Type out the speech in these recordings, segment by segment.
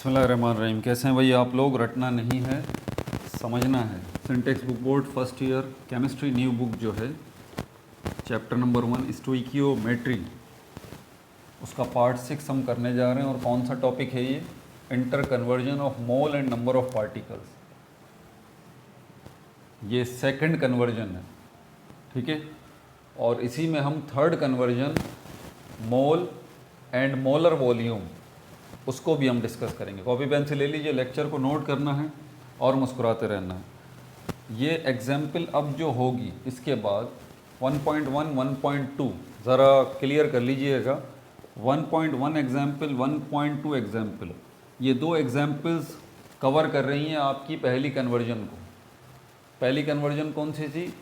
बिस्मिल्लाहिर्रहमानिर्रहीम। कैसे हैं भाई आप लोग? रटना नहीं है, समझना है। Syntax book board first year chemistry new book जो है, चैप्टर नंबर 1 स्टोइकियोमेट्री, उसका पार्ट 6 हम करने जा रहे हैं। और कौन सा टॉपिक है ये? Inter conversion of mole and number of particles. ये सेकंड कन्वर्जन है, ठीक है। और इसी में हम third conversion mole and molar volume, उसको भी हम डिस्कस करेंगे। कॉपी पेन से ले लीजिए, लेक्चर को नोट करना है और मुस्कुराते रहना है। ये एग्जाम्पल अब जो होगी इसके बाद 1.1, 1.2 ज़रा क्लियर कर लीजिएगा। 1.1 एग्जाम्पल, 1.2 एग्जाम्पल, ये दो एग्जाम्पल्स कवर कर रही हैं आपकी पहली कन्वर्जन को। पहली कन्वर्जन कौन सी थी?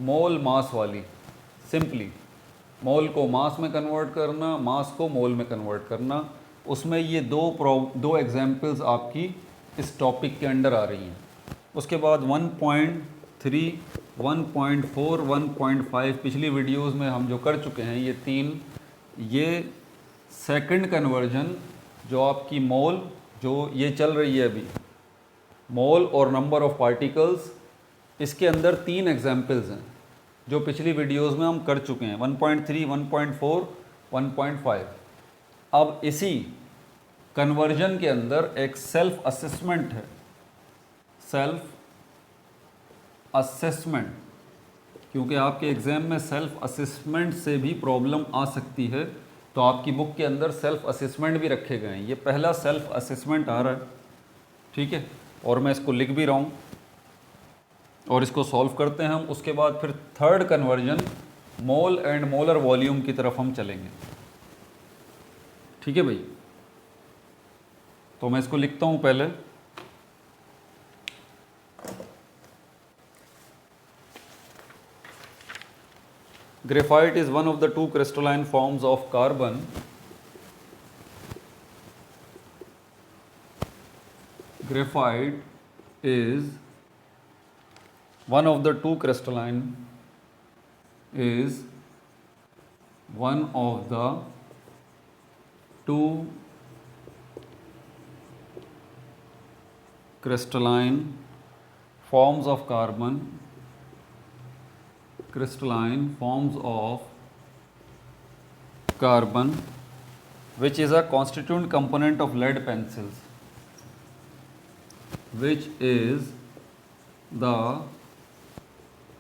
मोल मास वाली। सिंपली मोल को मास में कन्वर्ट करना, मास को मोल में कन्वर्ट करना। उसमें ये दो एग्जाम्पल्स आपकी इस टॉपिक के अंडर आ रही हैं। उसके बाद 1.3, 1.4, 1.5 पिछली वीडियोस में हम जो कर चुके हैं, ये तीन, ये सेकंड कन्वर्जन जो आपकी मोल, जो ये चल रही है अभी, मोल और नंबर ऑफ पार्टिकल्स, इसके अंदर तीन एग्जाम्पल्स हैं जो पिछली वीडियोस में हम कर चुके हैं, 1.3, 1.4, 1.5। अब इसी कन्वर्जन के अंदर एक सेल्फ असेसमेंट है। सेल्फ असेसमेंट, क्योंकि आपके एग्ज़ाम में सेल्फ असेसमेंट से भी प्रॉब्लम आ सकती है, तो आपकी बुक के अंदर सेल्फ असेसमेंट भी रखे गए हैं। ये पहला सेल्फ असेसमेंट आ रहा है, ठीक है, और मैं इसको लिख भी रहा हूँ और इसको सॉल्व करते हैं हम। उसके बाद फिर third conversion mole and molar volume की तरफ हम चलेंगे, ठीक है भाई। तो मैं इसको लिखता हूँ पहले। Graphite is one of the two crystalline forms of carbon graphite is one of the two crystalline is one of the two crystalline forms of carbon, crystalline forms of carbon, which is a constituent component of lead pencils, which is the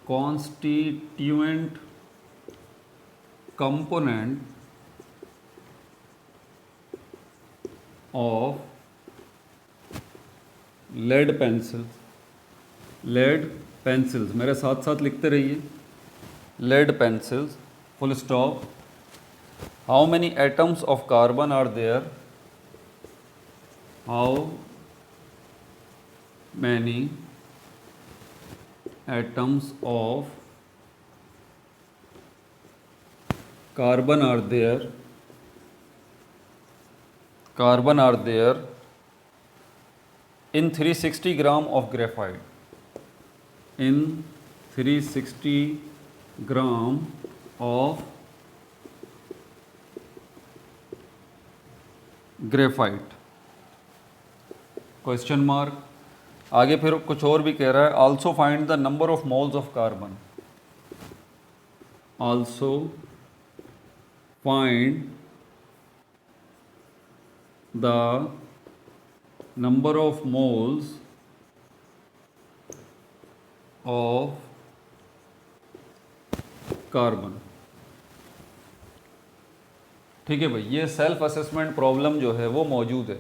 constituent component of lead pencils. lead pencils, मेरे साथ साथ लिखते रहिए। lead pencils, full stop. How many atoms of carbon are there? How many atoms of carbon are there? Carbon are there in 360 gram of graphite. In 360 gram of graphite. Question mark. आगे फिर कुछ और भी कह रहा है। Also find the number of moles of carbon. Also find the number of moles of carbon. ठीक है भाई, ये सेल्फ असेसमेंट प्रॉब्लम जो है वो मौजूद है।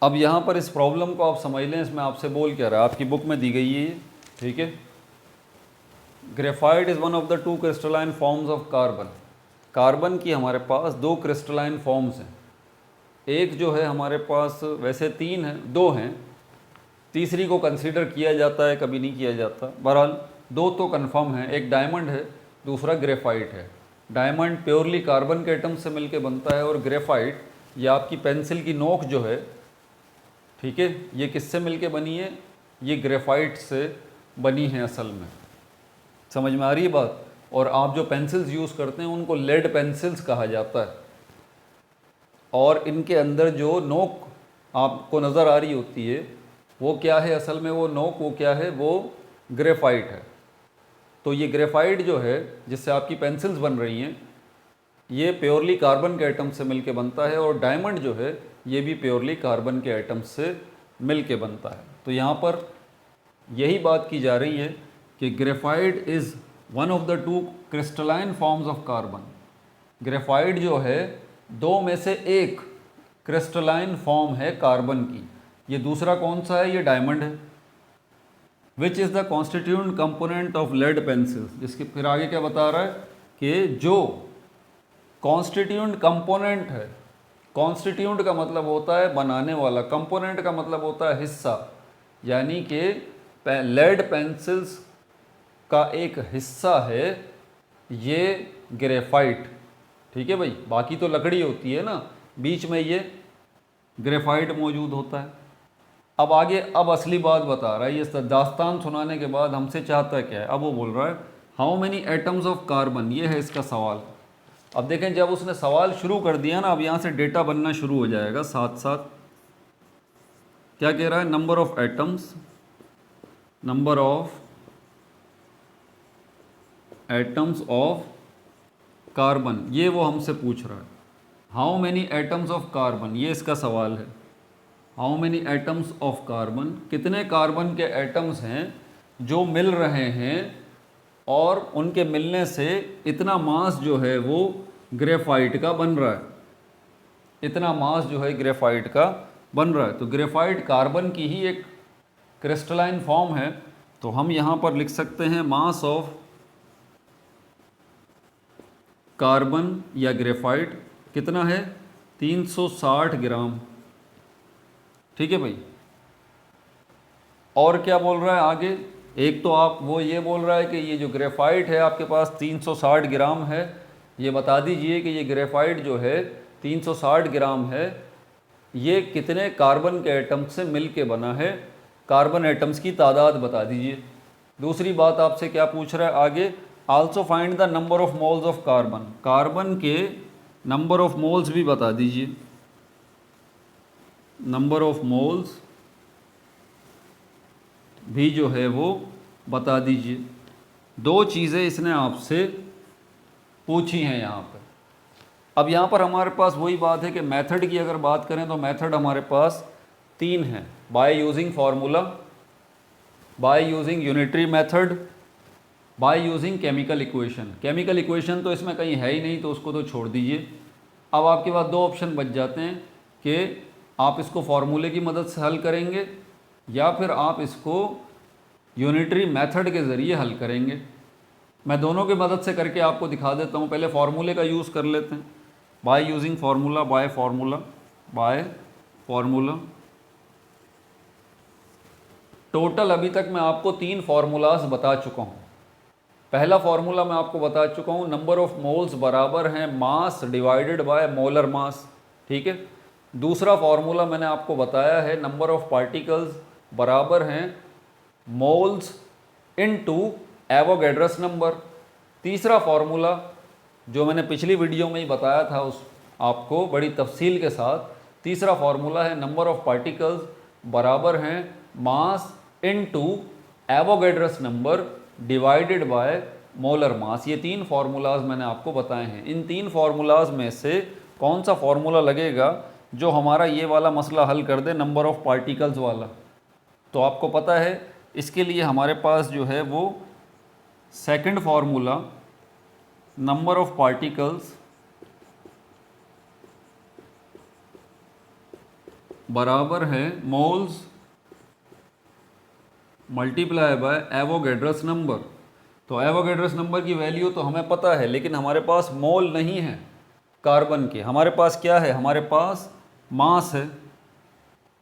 अब यहाँ पर इस प्रॉब्लम को आप समझ लें, इसमें आपसे बोल क्या रहा है, आपकी बुक में दी गई है, ठीक है। Graphite is one of the two crystalline forms of carbon. Carbon की हमारे पास दो क्रिस्टलाइन फॉर्म्स हैं। एक जो है हमारे पास, वैसे तीन हैं, दो हैं, तीसरी को कंसीडर किया जाता है, कभी नहीं किया जाता। बहरहाल दो तो कंफर्म है, एक डायमंड है, दूसरा ग्रेफाइट है। डायमंड प्योरली कार्बन के एटम से मिलके बनता है, और ग्रेफाइट ये आपकी पेंसिल की नोक जो है, ठीक है, ये किससे मिलके बनी है? ये ग्रेफाइट से बनी है असल में। समझ में आ रही है बात? और आप जो पेंसिल्स यूज़ करते हैं उनको लेड पेंसिल्स कहा जाता है। और इनके अंदर जो नोक आपको नज़र आ रही होती है, वो क्या है असल में, वो नोक वो क्या है, वो ग्रेफाइट है। तो ये ग्रेफाइट जो है जिससे आपकी पेंसिल्स बन रही हैं, ये प्योरली कार्बन के एटम से मिलके बनता है, और डायमंड जो है ये भी प्योरली कार्बन के एटम से मिलके बनता है। तो यहाँ पर यही बात की जा रही है कि graphite is one of the two crystalline forms of carbon. Graphite जो है दो में से एक क्रिस्टलाइन फॉर्म है कार्बन की। ये दूसरा कौन सा है, ये डायमंड है। Which is the constituent component of lead pencils. जिसके फिर आगे क्या बता रहा है कि जो कॉन्स्टिट्यूएंट कंपोनेंट है, कॉन्स्टिट्यूएंट का मतलब होता है बनाने वाला, कंपोनेंट का मतलब होता है हिस्सा, यानी कि लेड पेंसिल्स का एक हिस्सा है ये ग्रेफाइट। ठीक है भाई, बाकी तो लकड़ी होती है ना, बीच में ये ग्रेफाइट मौजूद होता है। अब आगे अब असली बात बता रहा है, ये दास्तान सुनाने के बाद हमसे चाहता क्या है। अब वो बोल रहा है how many atoms of carbon, ये है इसका सवाल। अब देखें जब उसने सवाल शुरू कर दिया ना, अब यहाँ से डेटा बनना शुरू हो जाएगा साथ साथ। क्या कह रहा है, number of atoms, number of atoms of carbon, ये वो हमसे पूछ रहा है। How many atoms of carbon, ये इसका सवाल है। How many atoms of carbon, कितने कार्बन के एटम्स हैं जो मिल रहे हैं और उनके मिलने से इतना मास जो है वो ग्रेफाइट का बन रहा है, इतना मास जो है ग्रेफाइट का बन रहा है। तो ग्रेफाइट कार्बन की ही एक क्रिस्टलाइन फॉर्म है, तो हम यहाँ पर लिख सकते हैं मास ऑफ कार्बन या ग्रेफाइट कितना है, 360 ग्राम। ठीक है भाई। और क्या बोल रहा है आगे, एक तो आप वो ये बोल रहा है कि ये जो ग्रेफाइट है आपके पास 360 ग्राम है, ये बता दीजिए कि ये ग्रेफाइट जो है 360 ग्राम है, ये कितने कार्बन के एटम से मिल के बना है, कार्बन एटम्स की तादाद बता दीजिए। दूसरी बात आपसे क्या पूछ रहा है आगे, also find the number of moles of carbon, carbon के नंबर ऑफ मोल्स भी बता दीजिए, नंबर ऑफ मोल्स भी जो है वो बता दीजिए। दो चीज़ें इसने आपसे पूछी हैं यहाँ पर। अब यहाँ पर हमारे पास वही बात है कि मेथड की अगर बात करें तो मेथड हमारे पास तीन हैं, by using formula, by using unitary method, by using chemical equation. Chemical equation तो इसमें कहीं है ही नहीं, तो उसको तो छोड़ दीजिए। अब आपके पास दो ऑप्शन बच जाते हैं कि आप इसको फार्मूले की मदद से हल करेंगे या फिर आप इसको यूनिटरी मेथड के ज़रिए हल करेंगे। मैं दोनों की मदद से करके आपको दिखा देता हूँ। पहले फार्मूले का यूज़ कर लेते हैं, by using formula, bye formula, bye formula. Total अभी तक मैं आपको 3 फार्मूलाज बता चुका हूँ। पहला फार्मूला मैं आपको बता चुका हूँ, नंबर ऑफ मोल्स बराबर हैं mass divided by molar mass. ठीक है। दूसरा फार्मूला मैंने आपको बताया है, नंबर ऑफ पार्टिकल्स बराबर हैं मोल्स इनटू एवोगैड्रस नंबर। तीसरा फार्मूला जो मैंने पिछली वीडियो में ही बताया था उस आपको बड़ी तफसील के साथ, तीसरा फार्मूला है नंबर ऑफ पार्टिकल्स बराबर हैं mass into Avogadro's number divided by molar mass. ये 3 फार्मूलाज मैंने आपको बताए हैं। इन 3 फार्मूलाज में से कौन सा फार्मूला लगेगा जो हमारा ये वाला मसला हल कर दे, नंबर ऑफ पार्टिकल्स वाला। तो आपको पता है इसके लिए हमारे पास जो है वो second formula, number of particles बराबर है moles multiply by Avogadro's number. तो एवोगैड्रस नंबर की वैल्यू तो हमें पता है, लेकिन हमारे पास मोल नहीं है कार्बन के। हमारे पास क्या है, हमारे पास मास है।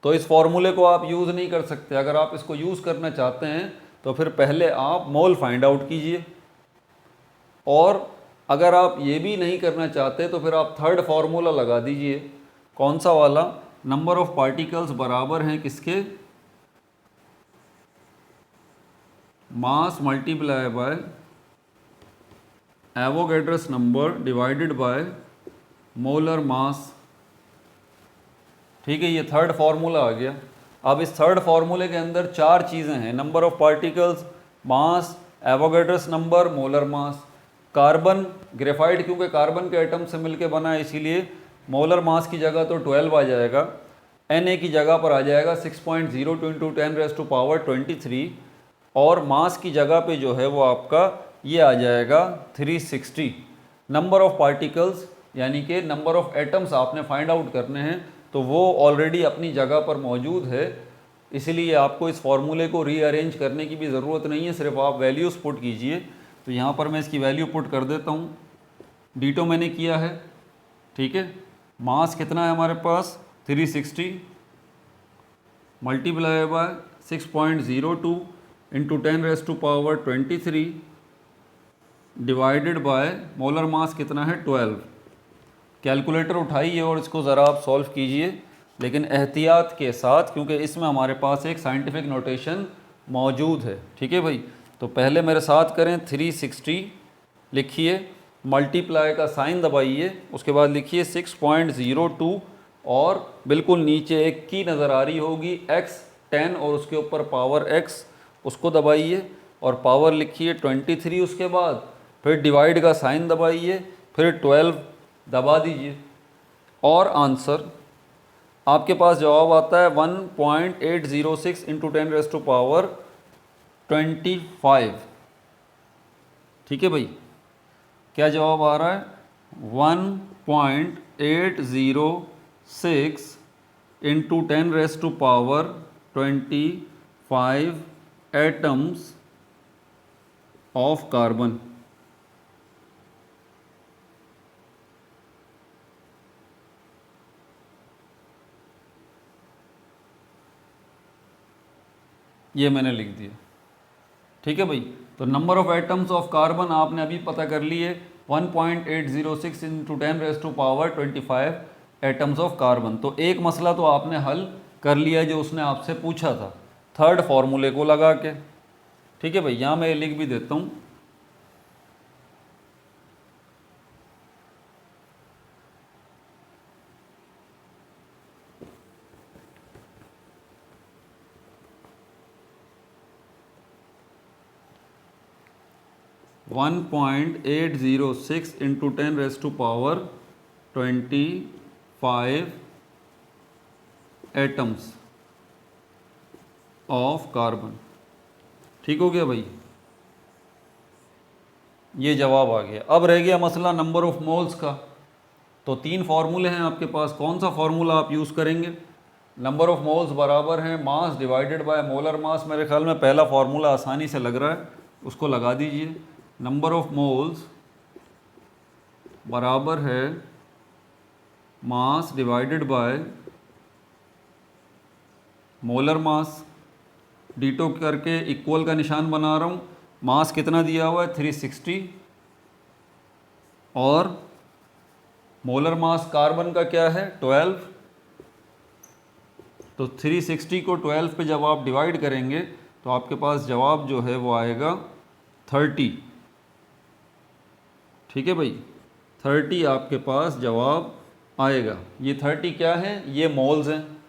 तो इस फॉर्मूले को आप यूज़ नहीं कर सकते। अगर आप इसको यूज़ करना चाहते हैं तो फिर पहले आप मोल फाइंड आउट कीजिए, और अगर आप ये भी नहीं करना चाहते तो फिर आप थर्ड फार्मूला लगा दीजिए। कौन सा वाला, नंबर ऑफ पार्टिकल्स बराबर हैं किसके, mass multiply by Avogadro's number divided by molar mass ठीक है, ये थर्ड फार्मूला आ गया। अब इस थर्ड फार्मूले के अंदर चार चीज़ें हैं, number of particles, mass, Avogadro's number, molar mass. Carbon graphite क्योंकि कार्बन के एटम से मिलके बना है, इसीलिए मोलर मास की जगह तो 12 आ जाएगा, Na की जगह पर आ जाएगा 6.02 इंटू 10⁻23, और मास की जगह पे जो है वो आपका ये आ जाएगा 360। नंबर ऑफ पार्टिकल्स यानी कि नंबर ऑफ एटम्स आपने फाइंड आउट करने हैं, तो वो ऑलरेडी अपनी जगह पर मौजूद है, इसीलिए आपको इस फॉर्मूले को रीअरेंज करने की भी ज़रूरत नहीं है, सिर्फ आप वैल्यूज़ पुट कीजिए। तो यहाँ पर मैं इसकी वैल्यू पुट कर देता हूँ। D2 मैंने किया है, ठीक है। मास कितना है हमारे पास 360 multiply by 6.02 into 10⁻23 divided by molar मास कितना है 12। कैलकुलेटर उठाइए और इसको ज़रा आप सॉल्व कीजिए, लेकिन एहतियात के साथ, क्योंकि इसमें हमारे पास एक साइंटिफिक नोटेशन मौजूद है, ठीक है भाई। तो पहले मेरे साथ करें, 360 लिखिए, मल्टीप्लाई का साइन दबाइए, उसके बाद लिखिए 6.02 और बिल्कुल नीचे एक की नज़र आ रही होगी x 10 और उसके ऊपर पावर x, उसको दबाइए और पावर लिखिए 23, उसके बाद फिर डिवाइड का साइन दबाइए, फिर 12 दबा दीजिए और आंसर आपके पास जवाब आता है 1.806 इंटू 10⁻25। ठीक है भाई, क्या जवाब आ रहा है 1.806 इंटू 10⁻25 एटम्स ऑफ कार्बन। ये मैंने लिख दिया, ठीक है भाई। तो number of atoms of carbon आपने अभी पता कर लिए 1.806 इंटू 10⁻25 एटम्स ऑफ कार्बन। तो एक मसला तो आपने हल कर लिया जो उसने आपसे पूछा था थर्ड फार्मूले को लगा के, ठीक है भाई। यहाँ मैं लिख भी देता हूँ, one 1.806 into 10⁻25 atoms of carbon. ठीक हो गया भाई, ये जवाब आ गया। अब रह गया मसला नंबर ऑफ मोल्स का। तो तीन फार्मूले हैं आपके पास, कौन सा फार्मूला आप यूज़ करेंगे? नंबर ऑफ मोल्स बराबर है मास डिवाइडेड बाय मोलर मास। मेरे ख्याल में पहला फार्मूला आसानी से लग रहा है, उसको लगा दीजिए। नंबर ऑफ मोल्स बराबर है mass divided by molar mass. D2 करके इक्वल का निशान बना रहा हूँ। मास कितना दिया हुआ है 360 और मोलर मास कार्बन का क्या है 12। तो 360 को 12 पे जब आप डिवाइड करेंगे तो आपके पास जवाब जो है वो आएगा 30। ठीक है भाई, 30 आपके पास जवाब आएगा। ये 30 क्या है? ये मोल्स हैं।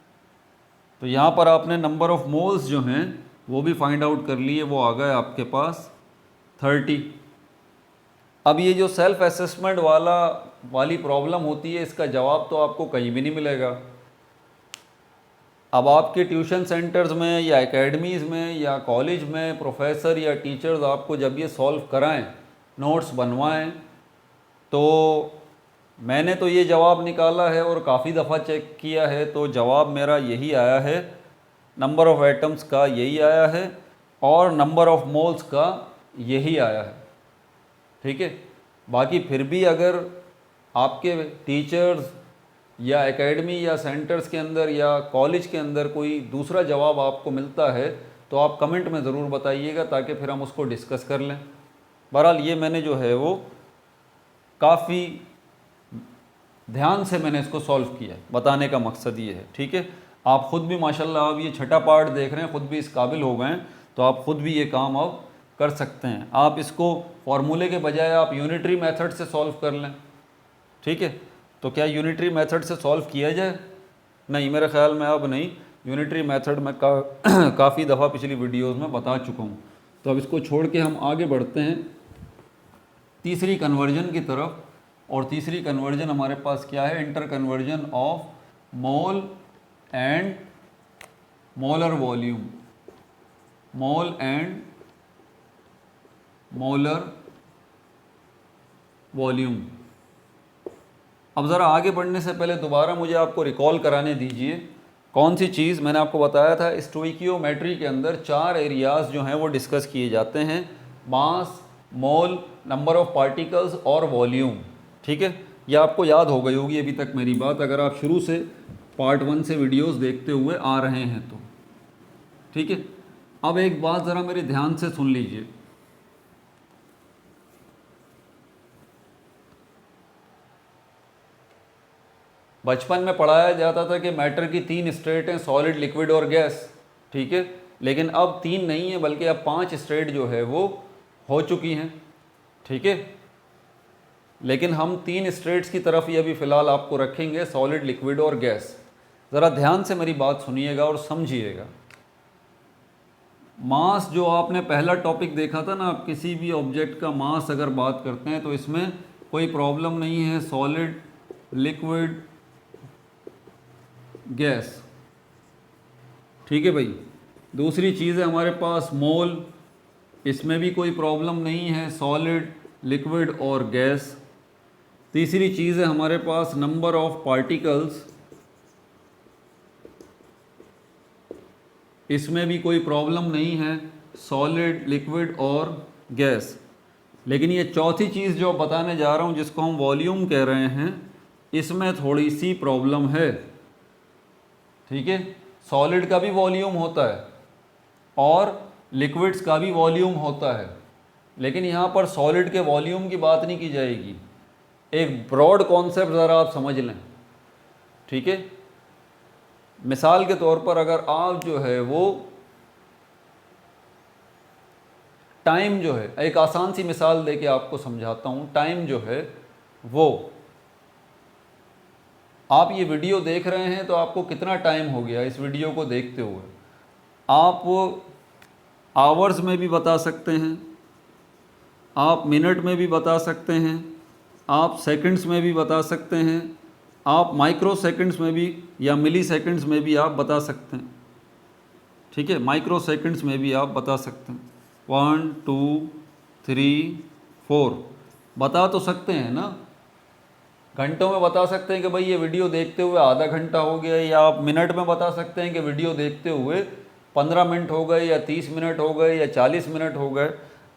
तो यहाँ पर आपने नंबर ऑफ मोल्स जो हैं वो भी फाइंड आउट कर लिए, वो आ गए आपके पास 30। अब ये जो सेल्फ असेसमेंट वाली प्रॉब्लम होती है, इसका जवाब तो आपको कहीं भी नहीं मिलेगा। अब आपके ट्यूशन सेंटर्स में या एकेडमीज़ में या कॉलेज में प्रोफेसर या टीचर्स आपको जब ये सॉल्व कराएं, नोट्स बनवाएं, तो मैंने तो ये जवाब निकाला है और काफ़ी दफ़ा चेक किया है, तो जवाब मेरा यही आया है, नंबर ऑफ़ एटम्स का यही आया है और नंबर ऑफ़ मोल्स का यही आया है। ठीक है, बाकी फिर भी अगर आपके टीचर्स या एकेडमी या सेंटर्स के अंदर या कॉलेज के अंदर कोई दूसरा जवाब आपको मिलता है तो आप कमेंट में ज़रूर बताइएगा, ताकि फिर हम उसको डिस्कस कर लें। बहरहाल ये मैंने जो है वो काफ़ी ध्यान से मैंने इसको सॉल्व किया, बताने का मकसद ये है। ठीक है, आप ख़ुद भी माशाल्लाह अब ये छठा पार्ट देख रहे हैं, ख़ुद भी इस काबिल हो गए हैं, तो आप ख़ुद भी ये काम अब कर सकते हैं। आप इसको फॉर्मूले के बजाय आप यूनिटरी मेथड से सॉल्व कर लें। ठीक है, तो क्या यूनिटरी मेथड से सॉल्व किया जाए? नहीं, मेरे ख्याल में अब नहीं। यूनिटरी मेथड में काफ़ी दफ़ा पिछली वीडियोस में बता चुका हूँ। तो अब इसको छोड़ के हम आगे बढ़ते हैं तीसरी कन्वर्जन की तरफ। और तीसरी कन्वर्जन हमारे पास क्या है? Inter conversion of mole and molar volume, mole and molar volume. अब ज़रा आगे बढ़ने से पहले दोबारा मुझे आपको रिकॉल कराने दीजिए कौन सी चीज़ मैंने आपको बताया था। स्टोइकियोमेट्री के अंदर 4 एरियाज़ जो हैं वो डिस्कस किए जाते हैं: मास, मोल, नंबर ऑफ पार्टिकल्स और वॉल्यूम। ठीक है, ये आपको याद हो गई होगी अभी तक मेरी बात, अगर आप शुरू से पार्ट 1 से वीडियोस देखते हुए आ रहे हैं तो। ठीक है, अब एक बात ज़रा मेरे ध्यान से सुन लीजिए। बचपन में पढ़ाया जाता था कि मैटर की 3 स्टेट हैं, सॉलिड, लिक्विड और गैस। ठीक है, लेकिन अब 3 नहीं है बल्कि अब 5 स्टेट जो है वो हो चुकी हैं। ठीक है, लेकिन हम 3 स्टेट्स की तरफ ही अभी फ़िलहाल आपको रखेंगे, सॉलिड, लिक्विड और गैस। ज़रा ध्यान से मेरी बात सुनिएगा और समझिएगा। मास जो आपने पहला टॉपिक देखा था ना, आप किसी भी ऑब्जेक्ट का मास अगर बात करते हैं तो इसमें कोई प्रॉब्लम नहीं है, सॉलिड, लिक्विड, गैस। ठीक है भाई। दूसरी चीज़ है हमारे पास मोल, इसमें भी कोई प्रॉब्लम नहीं है, सॉलिड, लिक्विड और गैस। तीसरी चीज़ है हमारे पास नंबर ऑफ पार्टिकल्स, इसमें भी कोई प्रॉब्लम नहीं है, सॉलिड, लिक्विड और गैस। लेकिन ये चौथी चीज़ जो बताने जा रहा हूँ जिसको हम वॉल्यूम कह रहे हैं, इसमें थोड़ी सी प्रॉब्लम है। ठीक है, सॉलिड का भी वॉल्यूम होता है और लिक्विड्स का भी वॉल्यूम होता है, लेकिन यहाँ पर सॉलिड के वॉल्यूम की बात नहीं की जाएगी। एक ब्रॉड कॉन्सेप्ट ज़रा आप समझ लें। ठीक है, मिसाल के तौर पर अगर आप जो है वो टाइम जो है, एक आसान सी मिसाल देके आपको समझाता हूँ। टाइम जो है वो, आप ये वीडियो देख रहे हैं तो आपको कितना टाइम हो गया इस वीडियो को देखते हुए? आप आवर्स में भी बता सकते हैं, आप मिनट में भी बता सकते हैं, आप सेकंड्स में भी बता सकते हैं, आप माइक्रो सेकंड्स में भी या मिली सेकंड्स में भी आप बता सकते हैं। ठीक है, माइक्रो सेकंड्स में भी आप बता सकते हैं। 1 2 3 4 बता तो सकते हैं ना। घंटों में बता सकते हैं कि भाई ये वीडियो देखते हुए आधा घंटा हो गया, या आप मिनट में बता सकते हैं कि वीडियो देखते हुए 15 मिनट हो गए या 30 मिनट हो गए या 40 मिनट हो गए।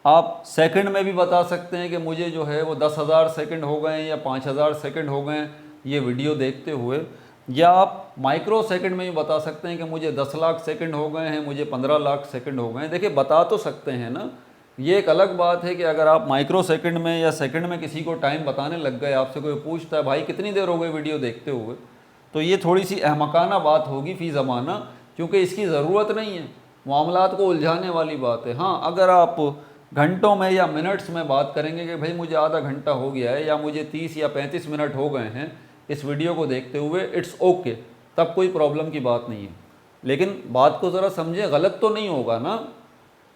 आप सेकंड में भी बता सकते हैं कि मुझे जो है वो 10,000 सेकंड हो गए या 5,000 सेकंड हो गए ये वीडियो देखते हुए। या आप माइक्रो सेकंड में भी बता सकते हैं कि मुझे 10 लाख सेकंड हो गए हैं, मुझे 15 लाख सेकंड हो गए हैं। देखिए, बता तो सकते हैं ना। ये एक अलग बात है कि अगर आप माइक्रो सेकंड में या सेकंड में किसी को टाइम बताने लग गए, आपसे कोई पूछता है भाई कितनी देर हो गई वीडियो देखते हुए, तो ये थोड़ी सी अहमकाना बात होगी फ़ी ज़माना, क्योंकि इसकी ज़रूरत नहीं है, मामलात को उलझाने वाली बात है। हाँ, अगर आप घंटों में या मिनट्स में बात करेंगे कि भाई मुझे आधा घंटा हो गया है या मुझे 30 या 35 मिनट हो गए हैं इस वीडियो को देखते हुए, इट्स ओके, तब कोई प्रॉब्लम की बात नहीं है। लेकिन बात को ज़रा समझें, गलत तो नहीं होगा ना।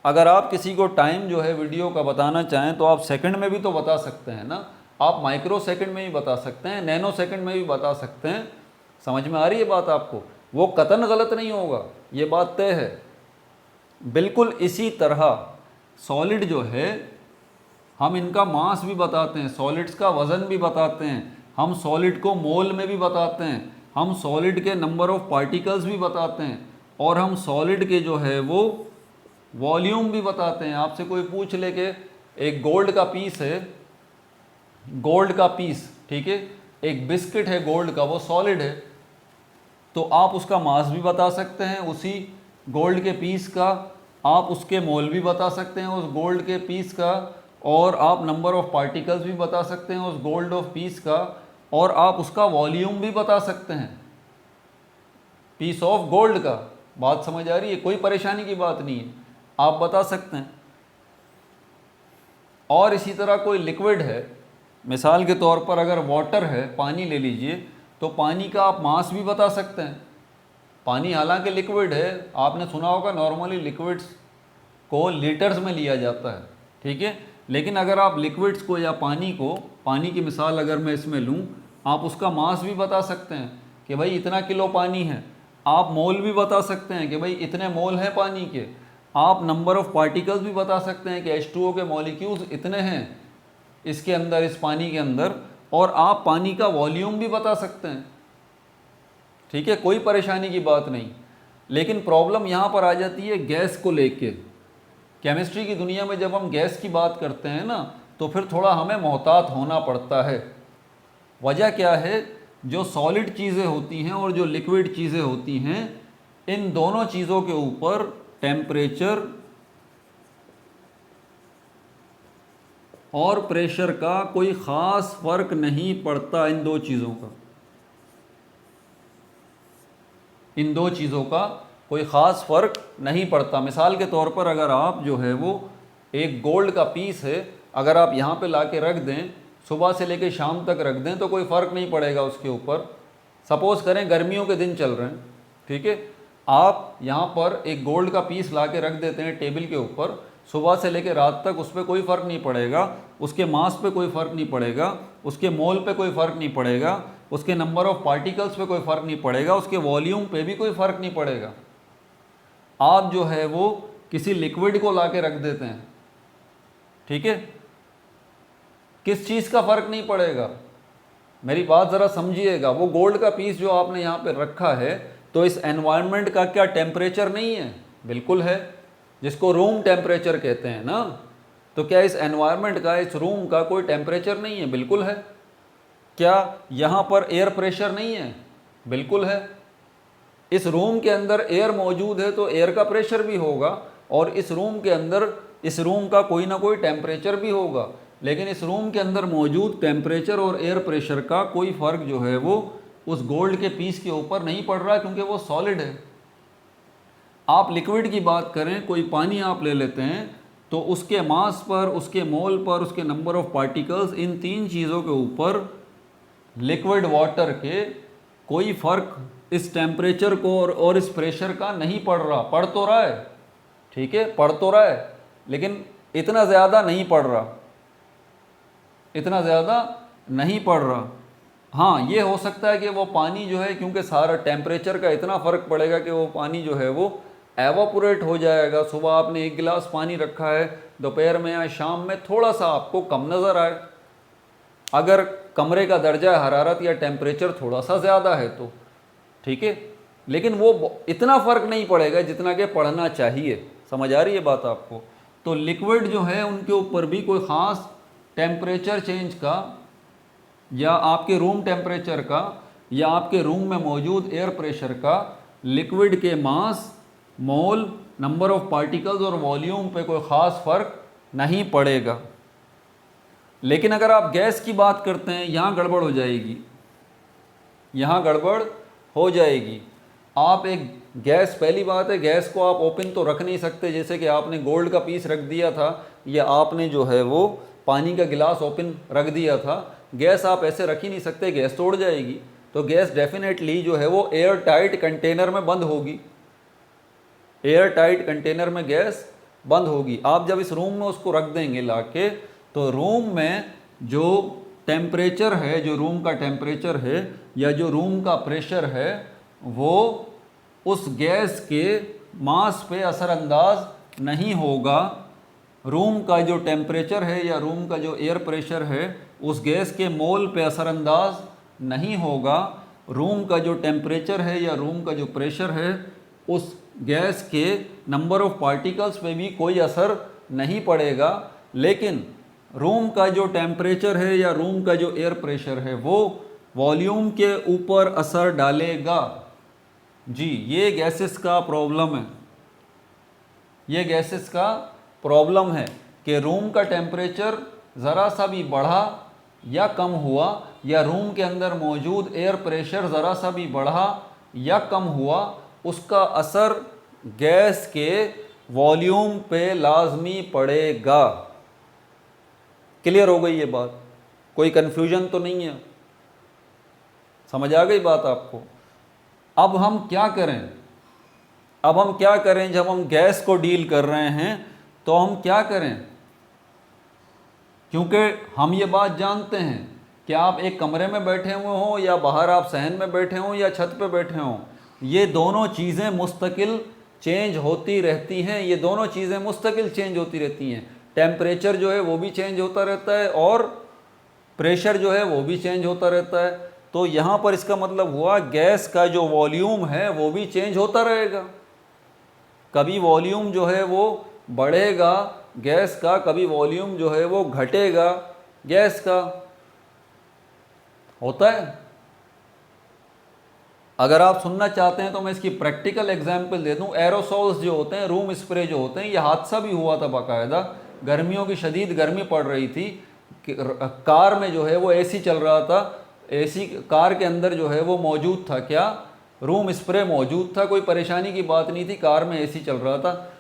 अगर आप किसी को टाइम जो है वीडियो का बताना चाहें तो आप सेकंड में भी तो बता सकते हैं ना। आप माइक्रो सेकंड में भी बता सकते हैं, नैनो सेकंड में भी बता सकते हैं। समझ में आ रही है बात आपको? वो कतन गलत नहीं होगा, ये बात तय है। बिल्कुल इसी तरह सॉलिड जो है, हम इनका मास भी बताते हैं, सॉलिड्स का वज़न भी बताते हैं, हम सॉलिड को मोल में भी बताते हैं, हम सॉलिड के नंबर ऑफ पार्टिकल्स भी बताते हैं, और हम सॉलिड के जो है वो वॉल्यूम भी बताते हैं। आपसे कोई पूछ ले कि एक गोल्ड का पीस है, गोल्ड का पीस, ठीक है, एक बिस्किट है गोल्ड का, वो सॉलिड है, तो आप उसका मास भी बता सकते हैं उसी गोल्ड के पीस का, आप उसके मोल भी बता सकते हैं उस गोल्ड के पीस का, और आप नंबर ऑफ पार्टिकल्स भी बता सकते हैं उस गोल्ड ऑफ पीस का, और आप उसका वॉल्यूम भी बता सकते हैं पीस ऑफ गोल्ड का। बात समझ आ रही है? कोई परेशानी की बात नहीं है, आप बता सकते हैं। और इसी तरह कोई लिक्विड है, मिसाल के तौर पर अगर वाटर है, पानी ले लीजिए, तो पानी का आप मास भी बता सकते हैं। पानी हालांकि लिक्विड है, आपने सुना होगा नॉर्मली लिक्विड्स को लीटर्स में लिया जाता है, ठीक है। लेकिन अगर आप लिक्विड्स को या पानी को, पानी की मिसाल अगर मैं इसमें लूँ, आप उसका मास भी बता सकते हैं कि भाई इतना किलो पानी है। आप मोल भी बता सकते हैं कि भाई इतने मोल हैं पानी के। आप नंबर ऑफ़ पार्टिकल्स भी बता सकते हैं कि H2O के मॉलिक्यूल्स इतने हैं इसके अंदर, इस पानी के अंदर। और आप पानी का वॉल्यूम भी बता सकते हैं, ठीक है, कोई परेशानी की बात नहीं। लेकिन प्रॉब्लम यहाँ पर आ जाती है गैस को लेके। केमिस्ट्री की दुनिया में जब हम गैस की बात करते हैं ना, तो फिर थोड़ा हमें मोहतात होना पड़ता है। वजह क्या है, जो सॉलिड चीज़ें होती हैं और जो लिक्विड चीज़ें होती हैं, इन दोनों चीज़ों के ऊपर टेम्परेचर और प्रेशर का कोई ख़ास फ़र्क नहीं पड़ता। इन दो चीज़ों का कोई ख़ास फ़र्क नहीं पड़ता। मिसाल के तौर पर अगर आप जो है वो एक गोल्ड का पीस है, अगर आप यहाँ पे ला के रख दें, सुबह से लेकर शाम तक रख दें, तो कोई फ़र्क नहीं पड़ेगा उसके ऊपर। सपोज़ करें गर्मियों के दिन चल रहे हैं, ठीक है, आप यहाँ पर एक गोल्ड का पीस ला के रख देते हैं टेबल के ऊपर, सुबह से लेकर रात तक उस पर कोई फ़र्क नहीं पड़ेगा, उसके मास पे कोई फ़र्क नहीं पड़ेगा, उसके मोल पे कोई फ़र्क नहीं पड़ेगा, उसके नंबर ऑफ़ पार्टिकल्स पे कोई फ़र्क नहीं पड़ेगा, उसके वॉल्यूम पे भी कोई फ़र्क नहीं पड़ेगा। आप जो है वो किसी लिक्विड को ला के रख देते हैं, ठीक है, किस चीज़ का फ़र्क नहीं पड़ेगा, मेरी बात ज़रा समझिएगा। वो गोल्ड का पीस जो आपने यहाँ पे रखा है, तो इस एनवायरनमेंट का क्या टेम्परेचर नहीं है? बिल्कुल है, जिसको रूम टेम्परेचर कहते हैं ना। तो क्या इस एनवायरनमेंट का, इस रूम का कोई टेम्परेचर नहीं है? बिल्कुल है। क्या यहाँ पर एयर प्रेशर नहीं है? बिल्कुल है। इस रूम के अंदर एयर मौजूद है तो एयर का प्रेशर भी होगा, और इस रूम के अंदर इस रूम का कोई ना कोई टेम्परेचर भी होगा। लेकिन इस रूम के अंदर मौजूद टेम्परेचर और एयर प्रेशर का कोई फ़र्क जो है वो उस गोल्ड के पीस के ऊपर नहीं पड़ रहा, क्योंकि वो सॉलिड है। आप लिक्विड की बात करें, कोई पानी आप ले लेते हैं, तो उसके मास पर, उसके मोल पर, उसके नंबर ऑफ़ पार्टिकल्स, इन तीन चीज़ों के ऊपर लिक्विड वाटर के कोई फ़र्क इस टेम्परेचर को और इस प्रेशर का नहीं पड़ रहा। पड़ तो रहा है, ठीक है, पड़ तो रहा है, लेकिन इतना ज़्यादा नहीं पड़ रहा, इतना ज़्यादा नहीं पड़ रहा। हाँ, ये हो सकता है कि वो पानी जो है, क्योंकि सारा टेम्परेचर का इतना फ़र्क पड़ेगा कि वो पानी जो है वो एवापोरेट हो जाएगा। सुबह आपने एक गिलास पानी रखा है, दोपहर में या शाम में थोड़ा सा आपको कम नज़र आए, अगर कमरे का दर्जा हरारत या टेम्परेचर थोड़ा सा ज़्यादा है तो, ठीक है, लेकिन वो इतना फ़र्क नहीं पड़ेगा जितना कि पड़ना चाहिए। समझ आ रही है बात आपको? तो लिक्विड जो है उनके ऊपर भी कोई ख़ास टेम्परेचर चेंज का, या आपके रूम टेम्परेचर का, या आपके रूम में मौजूद एयर प्रेशर का, लिक्विड के मास, मोल, नंबर ऑफ़ पार्टिकल्स और वॉल्यूम पे कोई ख़ास फ़र्क नहीं पड़ेगा। लेकिन अगर आप गैस की बात करते हैं, यहाँ गड़बड़ हो जाएगी, यहाँ गड़बड़ हो जाएगी। आप एक गैस, पहली बात है गैस को आप ओपन तो रख नहीं सकते, जैसे कि आपने गोल्ड का पीस रख दिया था या आपने जो है वो पानी का गिलास ओपन रख दिया था, गैस आप ऐसे रख ही नहीं सकते, गैस तोड़ जाएगी। तो गैस डेफिनेटली जो है वो एयर टाइट कंटेनर में बंद होगी, एयर टाइट कंटेनर में गैस बंद होगी। आप जब इस रूम में उसको रख देंगे लाके, तो रूम में जो टेम्परेचर है, जो रूम का टेम्परेचर है या जो रूम का प्रेशर है, वो उस गैस के मास पे असरअंदाज नहीं होगा। रूम का जो टेम्परेचर है या रूम का जो एयर प्रेशर है उस गैस के मोल पे असरअंदाज नहीं होगा। रूम का जो टेम्परेचर है या रूम का जो प्रेशर है उस गैस के नंबर ऑफ़ पार्टिकल्स पे भी कोई असर नहीं पड़ेगा। लेकिन रूम का जो टेम्परेचर है या रूम का जो एयर प्रेशर है वो वॉल्यूम के ऊपर असर डालेगा। जी, ये गैसेस का प्रॉब्लम है, ये गैसेस का प्रॉब्लम है कि रूम का टेम्परेचर ज़रा सा भी बढ़ा या कम हुआ, या रूम के अंदर मौजूद एयर प्रेशर ज़रा सा भी बढ़ा या कम हुआ, उसका असर गैस के वॉल्यूम पे लाजमी पड़ेगा। क्लियर हो गई ये बात? कोई कन्फ्यूजन तो नहीं है? समझ आ गई बात आपको? अब हम क्या करें, अब हम क्या करें, जब हम गैस को डील कर रहे हैं तो हम क्या करें? क्योंकि हम ये बात जानते हैं कि आप एक कमरे में बैठे हुए हों या बाहर आप सहन में बैठे हों या छत पे बैठे हों, ये दोनों चीज़ें मुस्तकिल चेंज होती रहती हैं, ये दोनों चीज़ें मुस्तकिल चेंज होती रहती हैं। टेम्परेचर जो है वो भी चेंज होता रहता है और प्रेशर जो है वो भी चेंज होता रहता है। तो यहाँ पर इसका मतलब हुआ गैस का जो वॉल्यूम है वो भी चेंज होता रहेगा। कभी वॉल्यूम जो है वो बढ़ेगा गैस का, कभी वॉल्यूम जो है वो घटेगा गैस का, होता है। अगर आप सुनना चाहते हैं तो मैं इसकी प्रैक्टिकल एग्जांपल दे दूं। एरोसोल्स जो होते हैं, रूम स्प्रे जो होते हैं, ये हादसा भी हुआ था बाकायदा। गर्मियों की शदीद गर्मी पड़ रही थी, कार में जो है वो एसी चल रहा था, एसी कार के अंदर जो है वो मौजूद था, क्या, रूम स्प्रे मौजूद था। कोई परेशानी की बात नहीं थी, कार में एसी चल रहा था।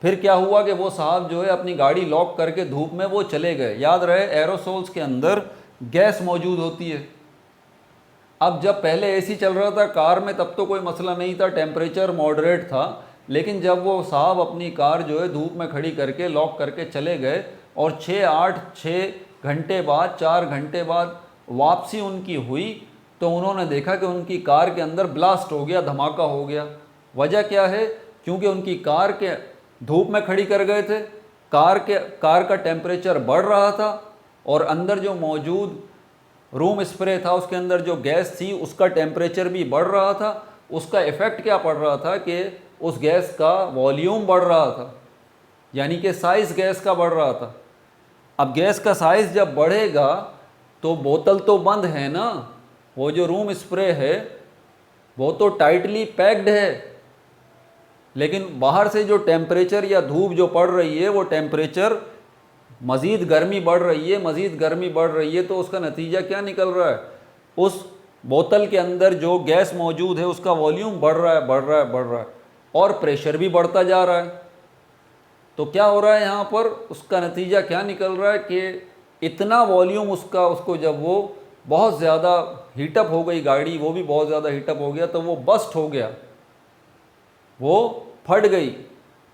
फिर क्या हुआ कि वो साहब जो है अपनी गाड़ी लॉक करके धूप में वो चले गए। याद रहे एरोसोल्स के अंदर गैस मौजूद होती है। अब जब पहले एसी चल रहा था कार में तब तो कोई मसला नहीं था, टेम्परेचर मॉडरेट था। लेकिन जब वो साहब अपनी कार जो है धूप में खड़ी करके लॉक करके चले गए और 6 घंटे बाद, 4 घंटे बाद वापसी उनकी हुई तो उन्होंने देखा कि उनकी कार के अंदर ब्लास्ट हो गया, धमाका हो गया। वजह क्या है? क्योंकि उनकी कार के धूप में खड़ी कर गए थे, कार का टेम्परेचर बढ़ रहा था और अंदर जो मौजूद रूम स्प्रे था उसके अंदर जो गैस थी उसका टेम्परेचर भी बढ़ रहा था। उसका इफ़ेक्ट क्या पड़ रहा था कि उस गैस का वॉल्यूम बढ़ रहा था, यानी कि साइज़ गैस का बढ़ रहा था। अब गैस का साइज़ जब बढ़ेगा तो बोतल तो बंद है ना, वो जो रूम स्प्रे है वो तो टाइटली पैक्ड है, लेकिन बाहर से जो टेम्परेचर या धूप जो पड़ रही है वो टेम्परेचर मज़ीद गर्मी बढ़ रही है, मज़ीद गर्मी बढ़ रही है। तो उसका नतीजा क्या निकल रहा है? उस बोतल के अंदर जो गैस मौजूद है उसका वॉल्यूम बढ़ रहा है, बढ़ रहा है, बढ़ रहा है और प्रेशर भी बढ़ता जा रहा है। तो क्या हो रहा है यहाँ पर? उसका नतीजा क्या निकल रहा है कि इतना वॉल्यूम उसको जब वो बहुत ज़्यादा हीटअप हो गई गाड़ी, वो भी बहुत ज़्यादा हीटअप हो गया तो वो बस्ट हो गया, वो फट गई,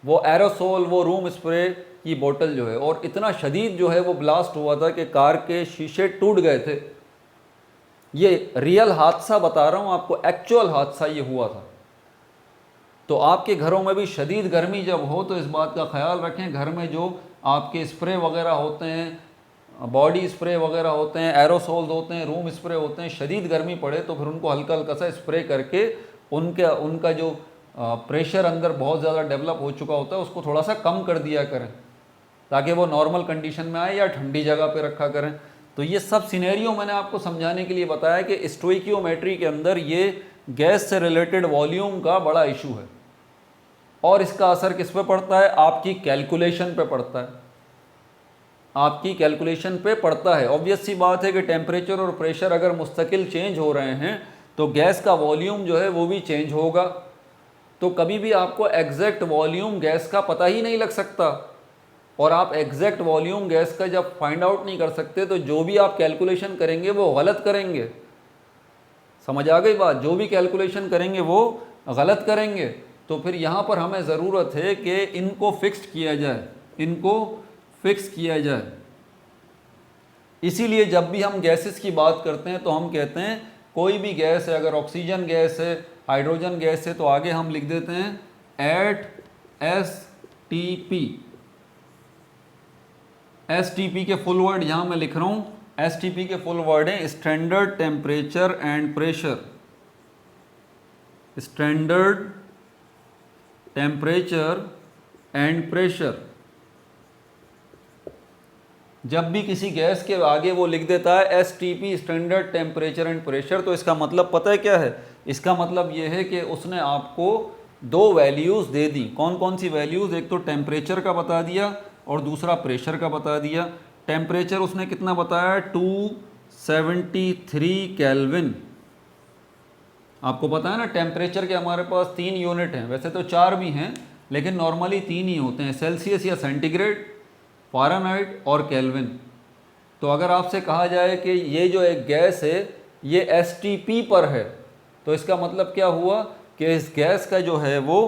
वो एरोसोल, वो रूम स्प्रे की बोतल जो है, और इतना शदीद जो है वो ब्लास्ट हुआ था कि कार के शीशे टूट गए थे। ये रियल हादसा बता रहा हूँ आपको, एक्चुअल हादसा ये हुआ था। तो आपके घरों में भी शदीद गर्मी जब हो तो इस बात का ख्याल रखें, घर में जो आपके स्प्रे वगैरह होते हैं, बॉडी स्प्रे वगैरह होते हैं, एरोसोल्स होते हैं, रूम स्प्रे होते हैं, शदीद गर्मी पड़े तो फिर उनको हल्का हल्का सा स्प्रे करके उनका जो प्रेशर अंदर बहुत ज़्यादा डेवलप हो चुका होता है उसको थोड़ा सा कम कर दिया करें ताकि वो नॉर्मल कंडीशन में आए, या ठंडी जगह पे रखा करें। तो ये सब सिनेरियो मैंने आपको समझाने के लिए बताया कि स्टोइकियोमेट्री के अंदर ये गैस से रिलेटेड वॉल्यूम का बड़ा इशू है और इसका असर किस पे पड़ता है? आपकी कैलकुलेशन पे पड़ता है, आपकी कैलकुलेशन पे पड़ता है। ऑब्वियस सी बात है कि टेम्परेचर और प्रेशर अगर मुस्तकिल चेंज हो रहे हैं तो गैस का वॉल्यूम जो है वो भी चेंज होगा। तो कभी भी आपको एग्जैक्ट वॉल्यूम गैस का पता ही नहीं लग सकता, और आप एग्जैक्ट वॉल्यूम गैस का जब फाइंड आउट नहीं कर सकते तो जो भी आप कैलकुलेशन करेंगे वो गलत करेंगे। समझ आ गई बात? जो भी कैलकुलेशन करेंगे वो गलत करेंगे। तो फिर यहाँ पर हमें ज़रूरत है कि इनको फिक्स किया जाए, इनको फिक्स किया जाए। इसीलिए जब भी हम गैसेस की बात करते हैं तो हम कहते हैं कोई भी गैस है, अगर ऑक्सीजन गैस है, हाइड्रोजन गैस है, तो आगे हम लिख देते हैं एट STP। STP के फुल वर्ड यहाँ मैं लिख रहा हूँ, STP के फुल वर्ड है standard temperature and pressure. Standard temperature and pressure. जब भी किसी गैस के आगे वो लिख देता है STP, standard temperature and pressure, तो इसका मतलब पता है क्या है? इसका मतलब ये है कि उसने आपको दो वैल्यूज़ दे दी। कौन कौन सी वैल्यूज़? एक तो टेम्परेचर का बता दिया और दूसरा प्रेशर का बता दिया। टेम्परेचर उसने कितना बताया? 273 केल्विन। आपको पता है ना टेम्परेचर के हमारे पास 3 यूनिट हैं, वैसे तो 4 भी हैं लेकिन नॉर्मली 3 ही होते हैं, सेल्सियस या सेंटीग्रेड, फ़ारेनहाइट और केल्विन। तो अगर आपसे कहा जाए कि ये जो एक गैस है ये STP पर है, तो इसका मतलब क्या हुआ कि इस गैस का जो है वो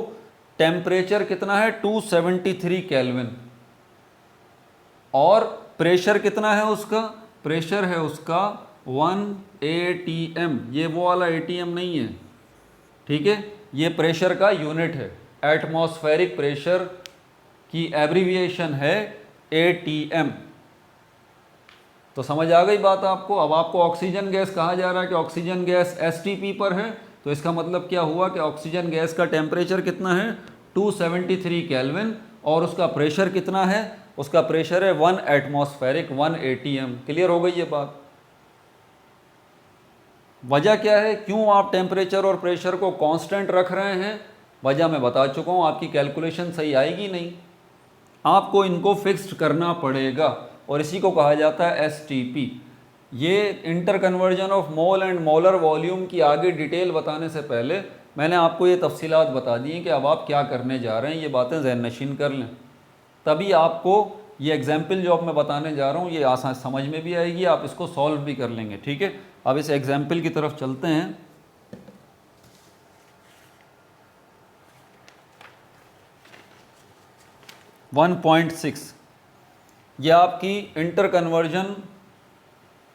टेम्परेचर कितना है 273 केल्विन, और प्रेशर कितना है उसका, प्रेशर है उसका 1 ATM। ये वो वाला ATM नहीं है, ठीक है, ये प्रेशर का यूनिट है, एटमॉस्फेरिक प्रेशर की एब्रीविएशन है ATM। तो समझ आ गई बात आपको। अब आपको ऑक्सीजन गैस कहा जा रहा है कि ऑक्सीजन गैस STP पर है, तो इसका मतलब क्या हुआ कि ऑक्सीजन गैस का टेम्परेचर कितना है 273 केल्विन, और उसका प्रेशर कितना है, उसका प्रेशर है 1 एटमॉस्फेरिक 1 ATM। क्लियर हो गई ये बात। वजह क्या है, क्यों आप टेम्परेचर और प्रेशर को कांस्टेंट रख रहे हैं, वजह मैं बता चुका हूँ, आपकी कैलकुलेशन सही आएगी नहीं, आपको इनको फिक्स्ड करना पड़ेगा, और इसी को कहा जाता है STP। ये inter conversion of mole and molar volume की आगे डिटेल बताने से पहले मैंने आपको ये तफसीलात बता दी हैं कि अब आप क्या करने जा रहे हैं, ये बातें ज़हन नशीन कर लें, तभी आपको ये एग्जाम्पल जो अब मैं बताने जा रहा हूँ ये आसान समझ में भी आएगी, आप इसको सॉल्व भी कर लेंगे। ठीक है, अब इस एग्जाम्पल की तरफ चलते हैं। वन 1.6 ये आपकी इंटर कन्वर्जन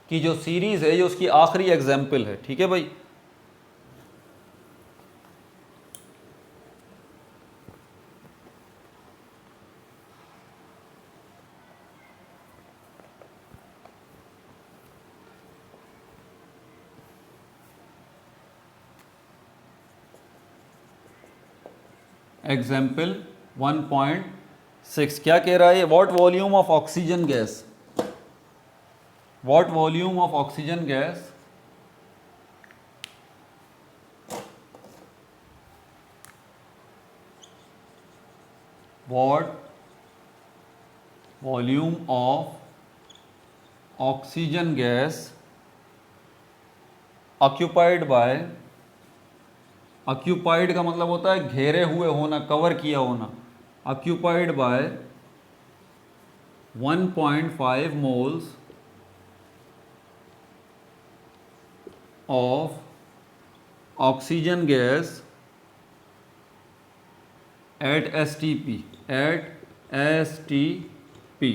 की जो सीरीज़ है ये उसकी आखिरी एग्जाम्पल है। ठीक है भाई, एग्जाम्पल 1.6 क्या कह रहा है, what volume of oxygen gas, what volume of oxygen gas what volume of oxygen gas occupied by, occupied का मतलब होता है घेरे हुए होना, कवर किया होना, occupied by 1.5 moles of oxygen gas at STP, at STP।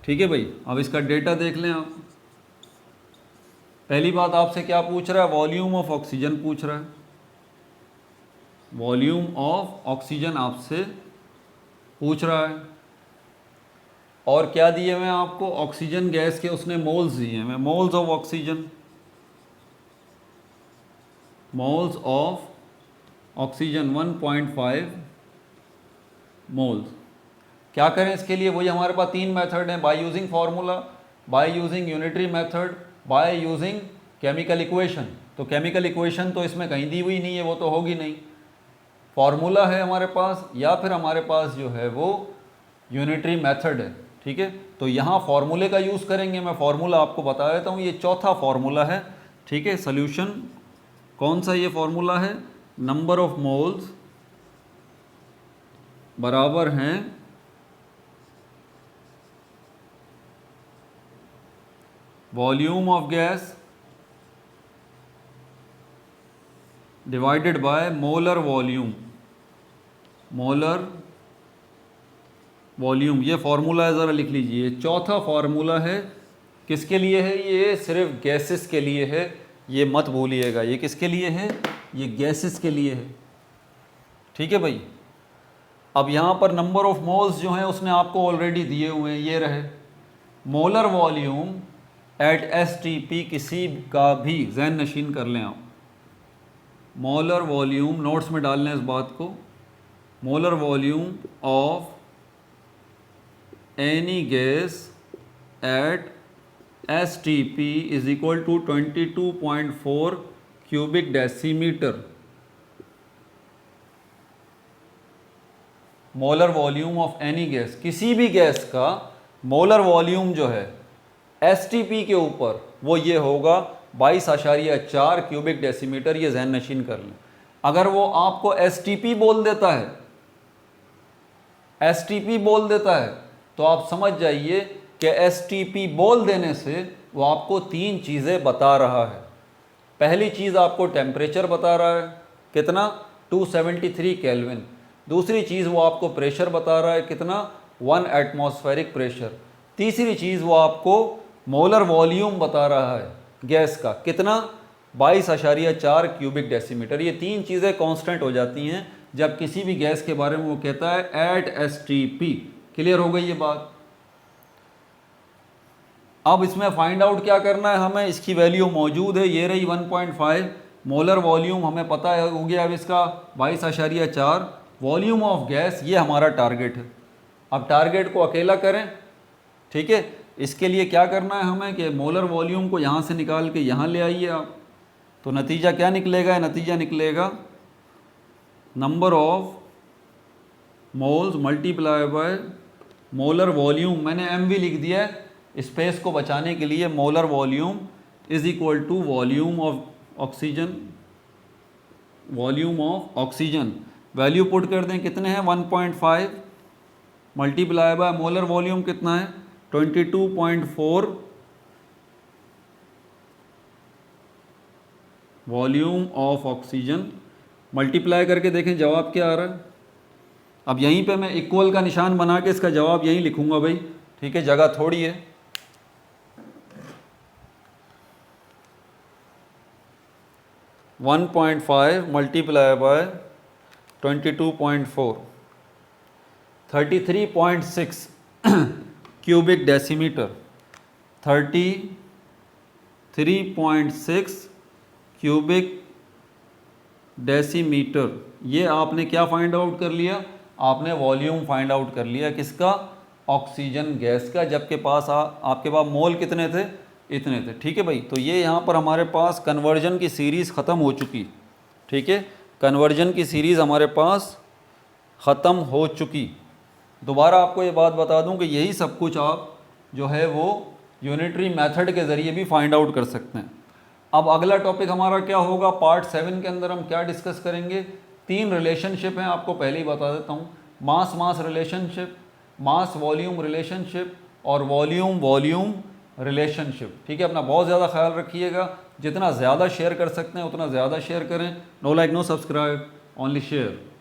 ठीक है भाई, अब इसका डेटा देख लें आप। पहली बात आपसे क्या पूछ रहा है, वॉल्यूम ऑफ ऑक्सीजन पूछ रहा है, वॉल्यूम ऑफ ऑक्सीजन आपसे पूछ रहा है, और क्या दिए हुए हैं आपको, ऑक्सीजन गैस के उसने मोल्स दिए हैं, moles of oxygen, moles of oxygen 1.5 moles. क्या करें इसके लिए, वही हमारे पास तीन मेथड हैं, by using formula, by using unitary method, by using chemical equation. तो केमिकल इक्वेशन तो इसमें कहीं दी हुई नहीं है, वो तो होगी नहीं, फार्मूला है हमारे पास, या फिर हमारे पास जो है वो यूनिटरी मेथड है। ठीक है, तो यहाँ फार्मूले का यूज़ करेंगे, मैं फार्मूला आपको बता देता हूँ, ये चौथा फार्मूला है। ठीक है, सोल्यूशन कौन सा ये फार्मूला है, नंबर ऑफ मोल्स बराबर हैं volume of gas divided by molar volume, molar volume. ये फार्मूला है, ज़रा लिख लीजिए, चौथा फार्मूला है। किसके लिए है ये, सिर्फ गैसेस के लिए है, ये मत भूलिएगा, ये किसके लिए है, ये गैसेस के लिए है। ठीक है भाई, अब यहाँ पर नंबर ऑफ मोल्स जो हैं उसने आपको ऑलरेडी दिए हुए हैं, ये रहे। मोलर वॉल्यूम एट STP किसी का भी ज़हन नशीन कर लें आप, मोलर वॉल्यूम नोट्स में डाल लें इस बात को, molar volume of any gas at STP is equal to 22.4 cubic decimetre. Molar volume of any gas, किसी भी गैस का मोलर वॉल्यूम जो है STP के ऊपर वो ये होगा 22.4 क्यूबिक डेसीमीटर, ये जहन नशीन कर लें। अगर वो आपको STP बोल देता है, STP बोल देता है, तो आप समझ जाइए कि STP बोल देने से वो आपको तीन चीज़ें बता रहा है। पहली चीज़ आपको टेम्परेचर बता रहा है कितना 273 केल्विन। दूसरी चीज़ वो आपको प्रेशर बता रहा है कितना 1 एटमॉस्फेरिक प्रेशर। तीसरी चीज़ वो आपको मोलर वॉल्यूम बता रहा है गैस का कितना 22.4 क्यूबिक डेसीमीटर। ये तीन चीज़ें कांस्टेंट हो जाती हैं जब किसी भी गैस के बारे में वो कहता है एट STP। क्लियर हो गई ये बात। अब इसमें फाइंड आउट क्या करना है हमें, इसकी वैल्यू मौजूद है, ये रही 1.5। मोलर वॉल्यूम हमें पता है हो गया अब इसका 22.4। वॉल्यूम ऑफ गैस ये हमारा टारगेट है। अब टारगेट को अकेला करें, ठीक है। इसके लिए क्या करना है हमें कि मोलर वॉल्यूम को यहाँ से निकाल के यहाँ ले आइए आप, तो नतीजा क्या निकलेगा, नतीजा निकलेगा number of moles multiply by molar volume. मैंने MV लिख दिया है स्पेस को बचाने के लिए। Molar volume is equal to volume of oxygen, volume of oxygen. Value put कर दें कितने हैं 1.5 मल्टीप्लाई बाय मोलर वॉल्यूम कितना है 22.4 वॉल्यूम ऑफ ऑक्सीजन। मल्टीप्लाई करके देखें जवाब क्या आ रहा है। अब यहीं पे मैं इक्वल का निशान बना के इसका जवाब यहीं लिखूंगा भाई, ठीक है, जगह थोड़ी है। One 1.5 multiply by 22.4 33.6 cubic decimetre. 33.6 cubic decimetre. ये आपने क्या फाइंड आउट कर लिया, आपने वॉल्यूम फाइंड आउट कर लिया किसका, ऑक्सीजन गैस का, जबकि पास आपके पास मोल कितने थे, इतने थे, ठीक है भाई। तो ये यहाँ पर हमारे पास कन्वर्जन की सीरीज़ ख़त्म हो चुकी, ठीक है, कन्वर्जन की सीरीज़ हमारे पास ख़त्म हो चुकी। दोबारा आपको ये बात बता दूं कि यही सब कुछ आप जो है वो यूनिटरी मेथड के ज़रिए भी फाइंड आउट कर सकते हैं। अब अगला टॉपिक हमारा क्या होगा, पार्ट 7 के अंदर हम क्या डिस्कस करेंगे। 3 रिलेशनशिप हैं, आपको पहले ही बता देता हूँ। मास mass relationship, mass volume relationship और वॉल्यूम वॉल्यूम रिलेशनशिप, ठीक है। अपना बहुत ज़्यादा ख्याल रखिएगा, जितना ज़्यादा शेयर कर सकते हैं उतना ज़्यादा शेयर करें। No like no subscribe, only share.